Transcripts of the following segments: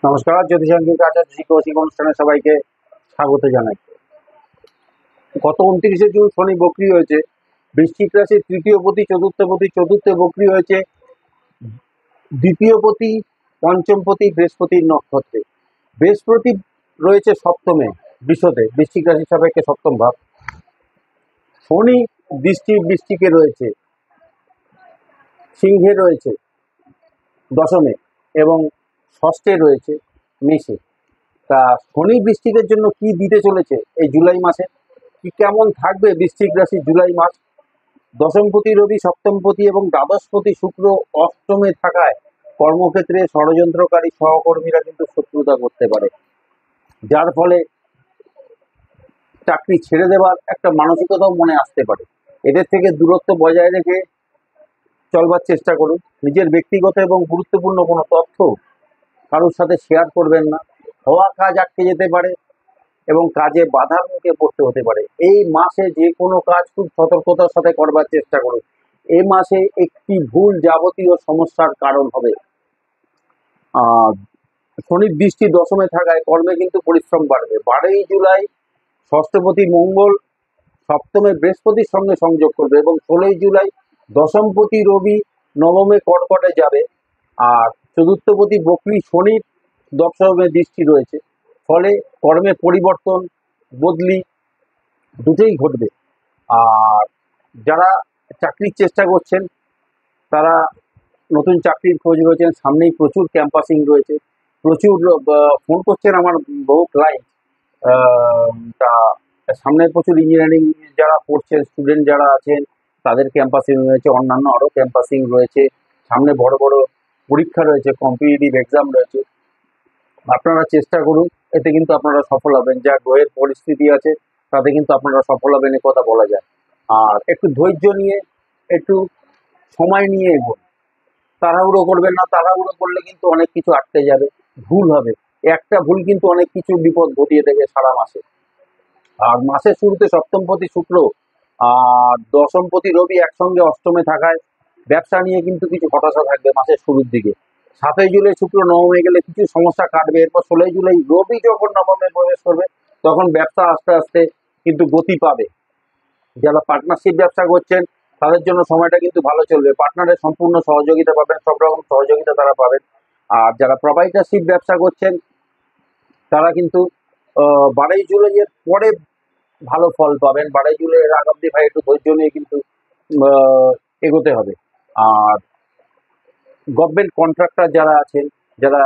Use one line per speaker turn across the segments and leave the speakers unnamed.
নমস্কার, জ্যোতিষাঙ্কিক আচার্য কৌশিক অনুষ্ঠানে সবাইকে স্বাগত জানাই। গত 29শে জুন শনি বক্রি হয়েছে বৃশ্চিক রাশির তৃতীয় পতি, চতুর্থে বক্রি হয়েছে দ্বিতীয় পতি, পঞ্চম পতি বৃহস্পতির নক্ষত্রে। বৃহস্পতি রয়েছে সপ্তমে বিশদে, বৃশ্চিক রাশির সাপেক্ষে সপ্তম ভাব। শনি বৃশ্চিকে রয়েছে, সিংহে রয়েছে দশমে এবং ষষ্ঠে রয়েছে মেষে। তা শনি বৃশ্চিকের জন্য কি দিতে চলেছে এই জুলাই মাসে, কি কেমন থাকবে বৃশ্চিক রাশি জুলাই মাস? দশমপতি রবি, সপ্তমপতি এবং দ্বাদশপতি শুক্র অষ্টমে থাকায় কর্মক্ষেত্রে ষড়যন্ত্রকারী সহকর্মীরা কিন্তু শত্রুতা করতে পারে, যার ফলে চাকরি ছেড়ে দেওয়ার একটা মানসিকতাও মনে আসতে পারে। এদের থেকে দূরত্ব বজায় রেখে চলবার চেষ্টা করুন। নিজের ব্যক্তিগত এবং গুরুত্বপূর্ণ কোনো তথ্য কারোর সাথে শেয়ার করবেন না। হওয়া কাজ আটকে যেতে পারে এবং কাজে বাধার মুখে পড়তে হতে পারে। এই মাসে যে কোনো কাজ খুব সতর্কতার সাথে করবার চেষ্টা করুন। এই মাসে একটি ভুল যাবতীয় সমস্যার কারণ হবে। শনির দৃষ্টি দশমে থাকায় কর্মে কিন্তু পরিশ্রম বাড়বে। 12ই জুলাই ষষ্ঠপতি মঙ্গল সপ্তমে বৃহস্পতির সঙ্গে সংযোগ করবে এবং 16ই জুলাই দশমপতি রবি নবমে কর্কটে যাবে। আর চতুর্থপতি বক্রী শনির দশমে দৃষ্টি রয়েছে, ফলে কর্মে পরিবর্তন বদলি দুটোই ঘটবে। আর যারা চাকরির চেষ্টা করছেন, তারা নতুন চাকরির খোঁজ রয়েছেন, সামনেই প্রচুর ক্যাম্পাসিং রয়েছে, প্রচুর ফোন করছেন আমার বহু ক্লায়েন্ট। তা সামনে প্রচুর ইঞ্জিনিয়ারিং যারা পড়ছেন, স্টুডেন্ট যারা আছেন, তাদের ক্যাম্পাসিং রয়েছে, অন্যান্য আরও ক্যাম্পাসিং রয়েছে, সামনে বড় বড় পরীক্ষা রয়েছে, কম্পিটিটিভ এক্সাম রয়েছে। আপনারা চেষ্টা করুন, এতে কিন্তু আপনারা সফল হবেন। যা গ্রহের পরিস্থিতি আছে তাতে কিন্তু আপনারা সফল হবেন, এ কথা বলা যায়। আর একটু ধৈর্য নিয়ে, একটু সময় নিয়ে এগোন, তাড়াহুড়ো করবেন না। তাড়াহুড়ো করলে কিন্তু অনেক কিছু আটকে যাবে, ভুল হবে। একটা ভুল কিন্তু অনেক কিছু বিপদ ঘটিয়ে দেবে সারা মাসে। আর মাসের শুরুতে সপ্তমপতি শুক্র আর দশমপতি রবি একসঙ্গে অষ্টমে থাকায় ব্যবসা নিয়ে কিন্তু কিছু হতাশা থাকবে মাসের শুরুর দিকে। 7ই জুলাই শুক্র নবমে গেলে কিছু সমস্যা কাটবে। এরপর 16ই জুলাই রবি যখন নবমে প্রবেশ করবে, তখন ব্যবসা আস্তে আস্তে কিন্তু গতি পাবে। যারা পার্টনারশিপ ব্যবসা করছেন তাদের জন্য সময়টা কিন্তু ভালো চলবে। পার্টনারের সম্পূর্ণ সহযোগিতা পাবেন, সব রকম সহযোগিতা তারা পাবেন। আর যারা প্রোপ্রাইটারশিপ ব্যবসা করছেন তারা কিন্তু 12ই জুলাইয়ের পরে ভালো ফল পাবেন। 12ই জুলাইয়ের আগ অব্দি ভাই একটু ধৈর্য নিয়ে কিন্তু এগোতে হবে। আর গভর্নমেন্ট কন্ট্রাক্টর যারা আছেন, যারা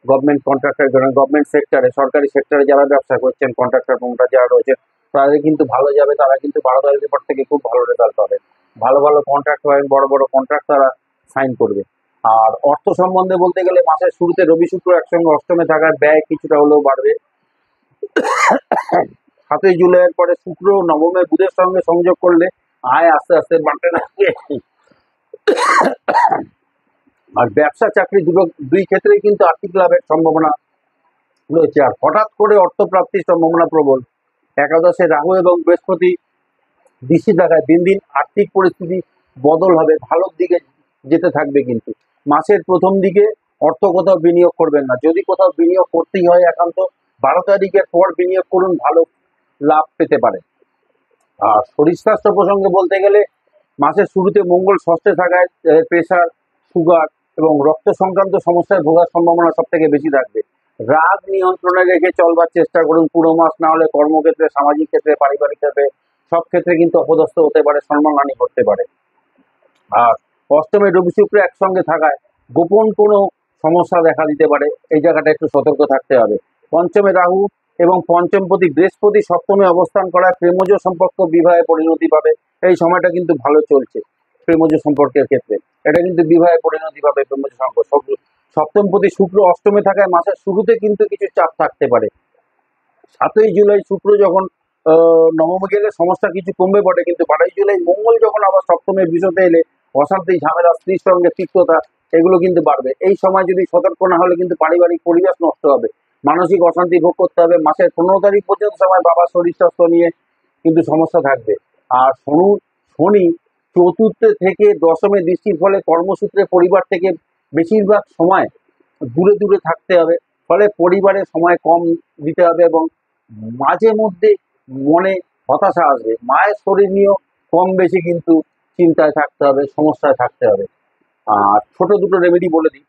গভর্নমেন্ট কন্ট্রাক্টর, গভর্নমেন্ট সেক্টরে, সরকারি সেক্টরে যারা ব্যবসা করছেন, কন্ট্রাক্টর যারা রয়েছে, তাদের কিন্তু ভালো যাবে। তারা কিন্তু 12 তারিখের পর থেকে খুব ভালো রেজাল্ট পাবে। ভালো ভালো কন্ট্রাক্ট পাবেন, বড় বড় কন্ট্রাক্ট তারা সাইন করবে। আর অর্থ সম্বন্ধে বলতে গেলে মাসের শুরুতে রবি শুক্র একসঙ্গে অষ্টমে থাকার ব্যয় কিছুটা হলেও বাড়বে। 7ই জুলাইয়ের পরে শুক্র নবমে বুধের সঙ্গে সংযোগ করলে আয় আস্তে আস্তে বাড়তে থাকবে। আর ব্যবসা চাকরি দুই ক্ষেত্রেই কিন্তু আর্থিক লাভের সম্ভাবনা রয়েছে। আর হঠাৎ করে অর্থপ্রাপ্তির সম্ভাবনা প্রবল। একাদশে রাহু এবং বৃহস্পতি দৃষ্টি থাকায় দিন দিন আর্থিক পরিস্থিতি বদল হবে, ভালোর দিকে যেতে থাকবে। কিন্তু মাসের প্রথম দিকে অর্থ কোথাও বিনিয়োগ করবেন না। যদি কোথাও বিনিয়োগ করতেই হয়, একান্ত 12 তারিখের পর বিনিয়োগ করুন, ভালো লাভ পেতে পারে। আর শরীর স্বাস্থ্য প্রসঙ্গে বলতে গেলে মাসের শুরুতে মঙ্গল ষষ্ঠে থাকায় প্রেশার, সুগার এবং রক্ত সংক্রান্ত সমস্যায় ভোগার সম্ভাবনা সব থেকে বেশি থাকবে। রাগ নিয়ন্ত্রণে রেখে চলবার চেষ্টা করুন পুরো মাস, না হলে কর্মক্ষেত্রে, সামাজিক ক্ষেত্রে, পারিবারিক ক্ষেত্রে সব ক্ষেত্রে কিন্তু অপদস্থ হতে পারে, সম্মানহানি করতে পারে। আর অষ্টমে রবি শুক্র একসঙ্গে থাকায় গোপন কোনো সমস্যা দেখা দিতে পারে, এই জায়গাটা একটু সতর্ক থাকতে হবে। পঞ্চমে রাহু এবং পঞ্চমপতি বৃহস্পতি সপ্তমে অবস্থান করায় প্রেমজ সম্পর্ক বিবাহে পরিণতি পাবে। এই সময়টা কিন্তু ভালো চলছে প্রেমজ সম্পর্কের ক্ষেত্রে, এটা কিন্তু বিবাহে পরিণতি পাবে প্রেমজ সম্পর্ক। সপ্তমপতি শুক্র অষ্টমে থাকায় মাসের শুরুতে কিন্তু কিছু চাপ থাকতে পারে। 7ই জুলাই শুক্র যখন নবমে গেলে সমস্যা কিছু কমবে বটে, কিন্তু 12ই জুলাই মঙ্গল যখন আবার সপ্তমে বিষতে এলে অশান্তি, ঝামেলা, স্ত্রীর সঙ্গে তিক্ততা এগুলো কিন্তু বাড়বে। এই সময় যদি সতর্ক না হলে কিন্তু পারিবারিক পরিবেশ নষ্ট হবে, মানসিক অশান্তি ভোগ করতে হবে। মাসের 15 তারিখ পর্যন্ত সময় বাবার শরীর স্বাস্থ্য নিয়ে কিন্তু সমস্যা থাকবে। আর শনি চতুর্থে থেকে দশমে দৃষ্টির ফলে কর্মসূত্রে পরিবার থেকে বেশিরভাগ সময় দূরে দূরে থাকতে হবে, ফলে পরিবারে সময় কম দিতে হবে এবং মাঝে মধ্যে মনে হতাশা আসবে। মায়ের শরীর নিয়েও কম বেশি কিন্তু চিন্তায় থাকতে হবে, সমস্যায় থাকতে হবে। আর ছোট দুটো রেমেডি বলে দিই।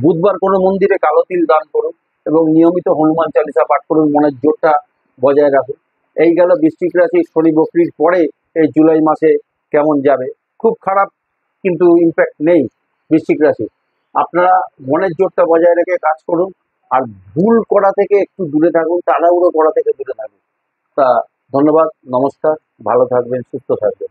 বুধবার কোনো মন্দিরে কালো তিল দান করুন এবং নিয়মিত হনুমান চালিসা পাঠ করুন, মনের জোরটা বজায় রাখুন। এই গেল বৃশ্চিক রাশি শনি বকরির পরে এই জুলাই মাসে কেমন যাবে। খুব খারাপ কিন্তু ইম্প্যাক্ট নেই বৃশ্চিক রাশি। আপনারা মনের জোরটা বজায় রেখে কাজ করুন আর ভুল করা থেকে একটু দূরে থাকুন, তাড়াহুড়ো করা থেকে দূরে থাকুন। তা ধন্যবাদ, নমস্কার, ভালো থাকবেন, সুস্থ থাকবেন।